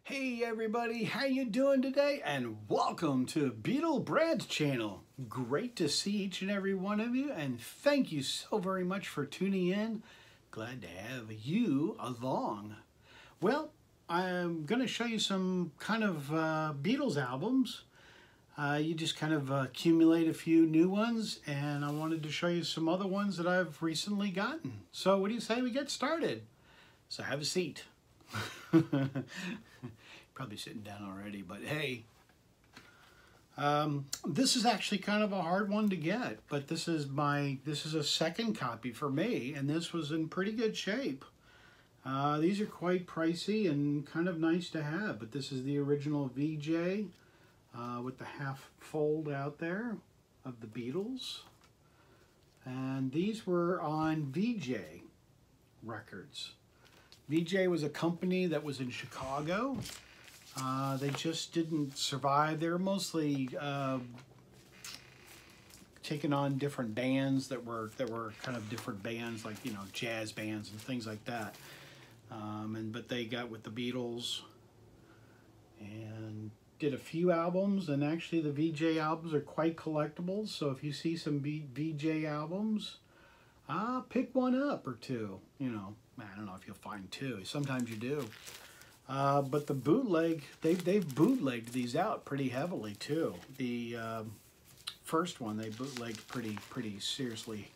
Hey everybody, how you doing today? And welcome to Beatle Brad's channel. Great to see each and every one of you, and thank you so very much for tuning in. Glad to have you along. Well, I'm going to show you some kind of Beatles albums. You just kind of accumulate a few new ones, and I wanted to show you some other ones that I've recently gotten. So what do you say we get started? So have a seat. Probably sitting down already, but hey, this is actually kind of a hard one to get, but this is a second copy for me, and this was in pretty good shape. These are quite pricey and kind of nice to have, but this is the original VJ with the half fold out there of the Beatles, and these were on VJ Records. VJ was a company that was in Chicago. They just didn't survive. They were mostly taking on different bands that were kind of different bands, like, you know, jazz bands and things like that. But they got with the Beatles and did a few albums, and actually the VJ albums are quite collectibles. So if you see some VJ albums, pick one up or two, you know. I don't know if you'll find two. Sometimes you do. But the bootleg, they've bootlegged these out pretty heavily too. The first one they bootlegged pretty seriously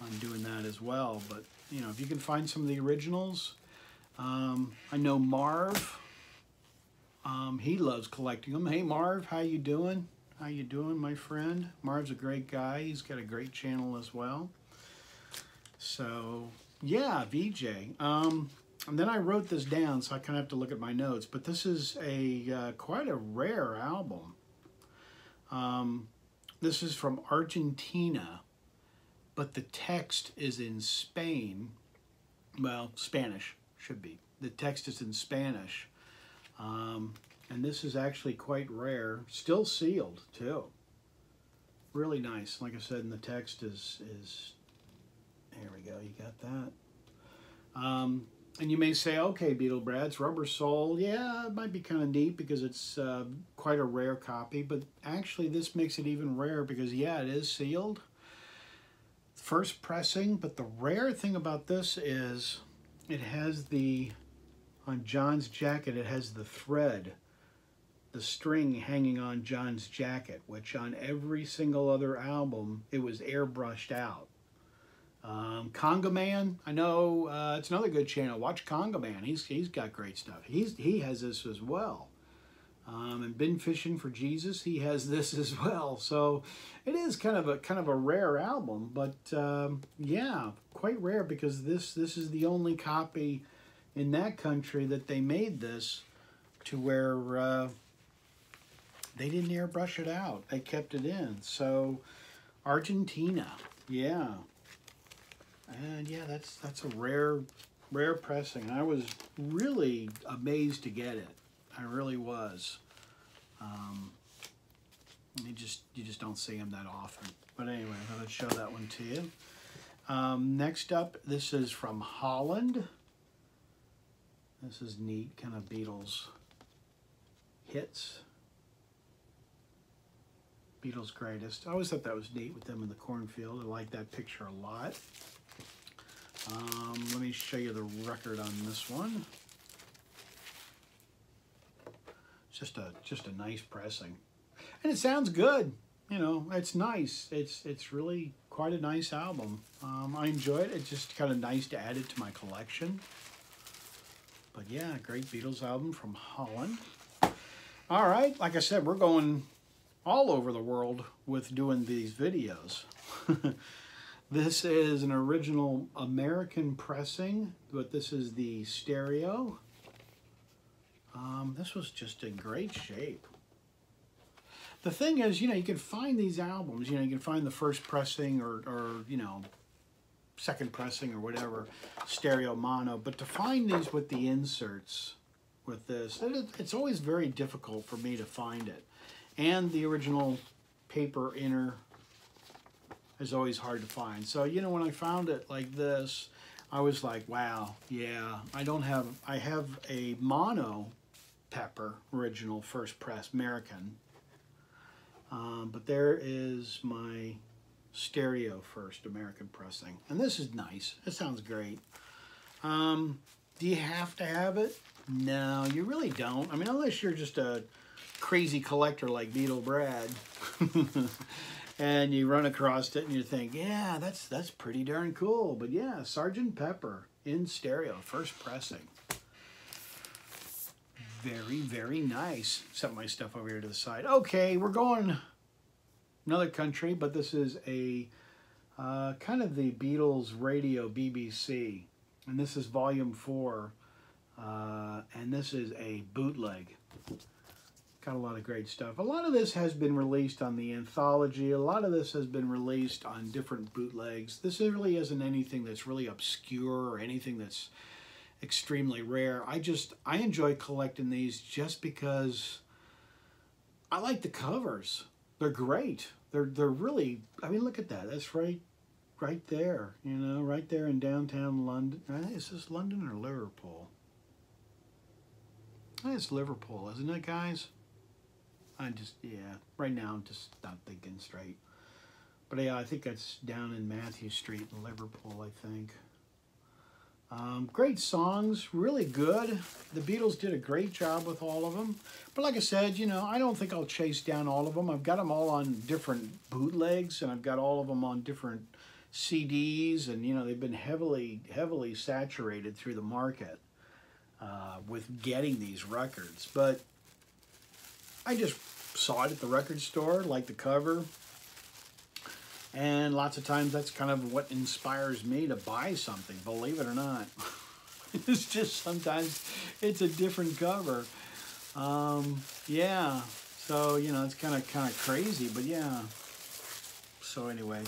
on doing that as well. But you know, if you can find some of the originals, I know Marv. He loves collecting them. Hey Marv, how you doing? How you doing, my friend? Marv's a great guy. He's got a great channel as well. So yeah, VJ. And then I wrote this down, so I kind of have to look at my notes. But this is a quite a rare album. This is from Argentina, but the text is in Spain. Well, Spanish should be. The text is in Spanish, and this is actually quite rare. Still sealed too. Really nice. Like I said, and the text is. There we go. You got that. And you may say, okay, Beatle Brad's Rubber Soul. Yeah, it might be kind of neat because it's quite a rare copy. But actually, this makes it even rare because, yeah, it is sealed. First pressing. But the rare thing about this is it has on John's jacket, it has the thread, the string hanging on John's jacket, which on every single other album, it was airbrushed out. Conga Man, I know it's another good channel. Watch Conga Man. He's got great stuff. He has this as well. And Been Fishing for Jesus, he has this as well. So it is kind of a rare album, but yeah, quite rare because this is the only copy in that country that they made this to where they didn't airbrush it out. They kept it in. So Argentina, yeah. And yeah, that's a rare pressing. I was really amazed to get it. I really was. You just don't see them that often. But anyway, let's show that one to you. Next up, this is from Holland. This is neat, kind of Beatles hits. Beatles greatest. I always thought that was neat with them in the cornfield. I like that picture a lot. Let me show you the record on this one. Just a nice pressing, and it sounds good. You know, it's nice. It's really quite a nice album. I enjoy it. It's just kind of nice to add it to my collection. But yeah, great Beatles album from Holland. All right, like I said, we're going all over the world with doing these videos. This is an original American pressing, but this is the stereo. This was just in great shape. The thing is, you know, you can find these albums, you know, you can find the first pressing or you know, second pressing or whatever, stereo mono, but to find these with the inserts with this, it's always very difficult for me to find it. And the original paper inner is always hard to find. So, you know, when I found it like this, I was like, wow, yeah, I have a mono Pepper, original first press, American. But there is my stereo first American pressing. And this is nice. It sounds great. Do you have to have it? No, you really don't. I mean, unless you're just a crazy collector like Beatle Brad. And you run across it and you think, yeah, that's pretty darn cool. But yeah, Sgt. Pepper in stereo, first pressing. Very, very nice. Set my stuff over here to the side. Okay, we're going another country, but this is a kind of the Beatles radio BBC. And this is volume 4. And this is a bootleg. Got a lot of great stuff. A lot of this has been released on the anthology. A lot of this has been released on different bootlegs. This really isn't anything that's really obscure or anything that's extremely rare. I enjoy collecting these just because I like the covers. They're great. They're really, I mean, look at that. That's right there, you know, right there in downtown London. Is this London or Liverpool? I think it's Liverpool, isn't it, guys? Right now I'm just not thinking straight. But yeah, I think that's down in Matthew Street in Liverpool, I think. Great songs, really good. The Beatles did a great job with all of them. But like I said, you know, I don't think I'll chase down all of them. I've got them all on different bootlegs, and I've got all of them on different CDs, and you know, they've been heavily saturated through the market with getting these records. But I just saw it at the record store, liked the cover, and lots of times that's kind of what inspires me to buy something, believe it or not. It's just sometimes it's a different cover. Yeah, so you know, it's kind of crazy, but yeah. So anyway,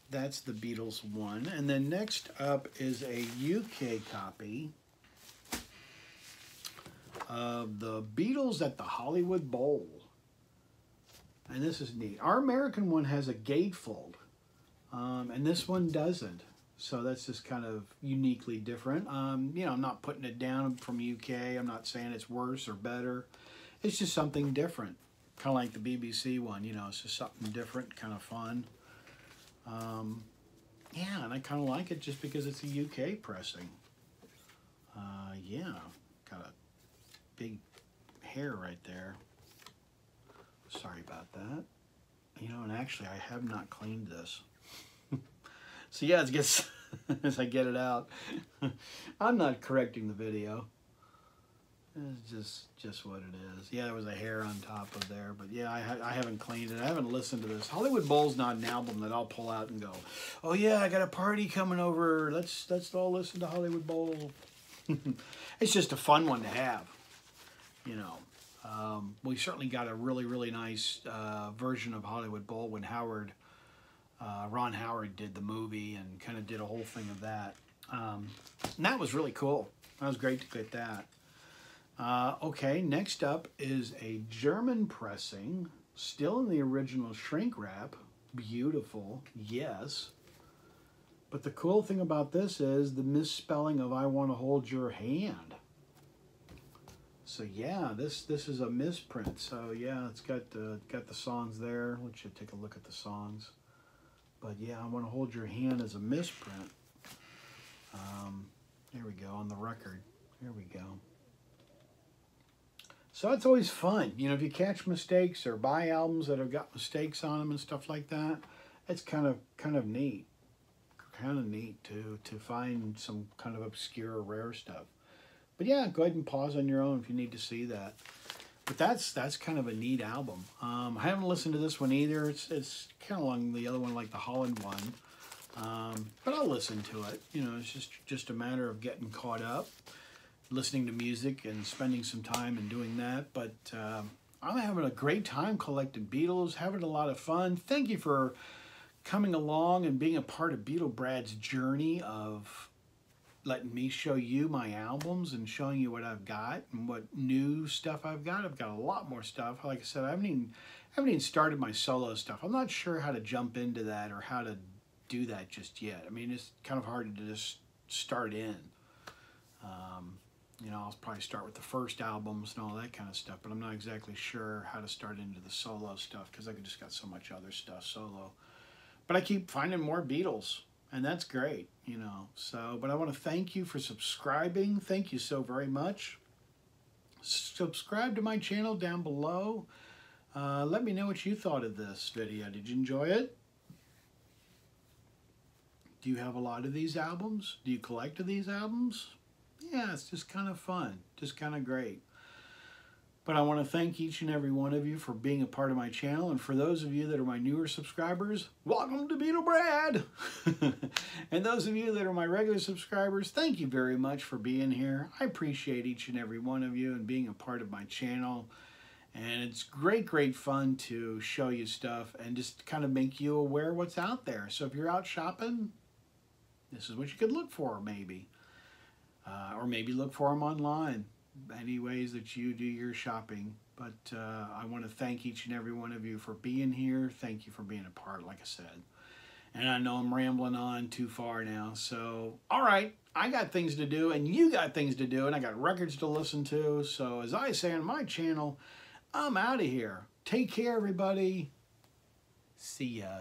that's the Beatles one. And then next up is a UK copy of the Beatles at the Hollywood Bowl. And this is neat. Our American one has a gatefold, and this one doesn't. So that's just kind of uniquely different. You know, I'm not putting it down from UK. I'm not saying it's worse or better. It's just something different. Kind of like the BBC one, you know, it's just something different, kind of fun. Yeah, and I kind of like it just because it's a UK pressing. Yeah, got a big hair right there. Sorry about that. You know, and actually I have not cleaned this. So yeah, it gets as I get it out. I'm not correcting the video. It's just what it is. Yeah, there was a hair on top of there, but yeah, I haven't cleaned it. I haven't listened to this. Hollywood Bowl's not an album that I'll pull out and go, oh yeah, I got a party coming over. Let's all listen to Hollywood Bowl. It's just a fun one to have, you know. We certainly got a really nice version of Hollywood Bowl when Ron Howard did the movie and kind of did a whole thing of that. And that was really cool. That was great to get that. Okay, next up is a German pressing, still in the original shrink wrap. Beautiful, yes. But the cool thing about this is the misspelling of I Want to Hold Your Hand. So yeah, this is a misprint. So yeah, it's got the songs there. Let's just take a look at the songs. But yeah, I Want to Hold Your Hand is a misprint. There we go, on the record. There we go. So it's always fun. You know, if you catch mistakes or buy albums that have got mistakes on them and stuff like that, it's kind of neat. Kind of neat to find some kind of obscure, rare stuff. But yeah, go ahead and pause on your own if you need to see that. But that's kind of a neat album. I haven't listened to this one either. It's kind of along the other one, like the Holland one. But I'll listen to it. You know, it's just a matter of getting caught up, listening to music and spending some time and doing that. But I'm having a great time collecting Beatles, having a lot of fun. Thank you for coming along and being a part of Beatle Brad's journey of letting me show you my albums and showing you what I've got and what new stuff I've got. I've got a lot more stuff. Like I said, I haven't even started my solo stuff. I'm not sure how to jump into that or how to do that just yet. I mean, it's kind of hard to just start in. You know, I'll probably start with the first albums and all that kind of stuff, but I'm not exactly sure how to start into the solo stuff because I just got so much other stuff solo. But I keep finding more Beatles, and that's great, you know. So, but I want to thank you for subscribing. Thank you so very much. Subscribe to my channel down below. Let me know what you thought of this video. Did you enjoy it? Do you have a lot of these albums? Do you collect these albums? Yeah, it's just kind of fun, just kind of great. But I want to thank each and every one of you for being a part of my channel. And for those of you that are my newer subscribers, welcome to Beatle Brad. And those of you that are my regular subscribers, thank you very much for being here. I appreciate each and every one of you and being a part of my channel. And it's great, great fun to show you stuff and just kind of make you aware of what's out there. So if you're out shopping, this is what you could look for, maybe. Or maybe look for them online. Any ways that you do your shopping. But I want to thank each and every one of you for being here. Thank you for being a part, like I said. And I know I'm rambling on too far now. So, all right, I got things to do, and you got things to do, and I got records to listen to. So, as I say on my channel, I'm out of here. Take care, everybody. See ya.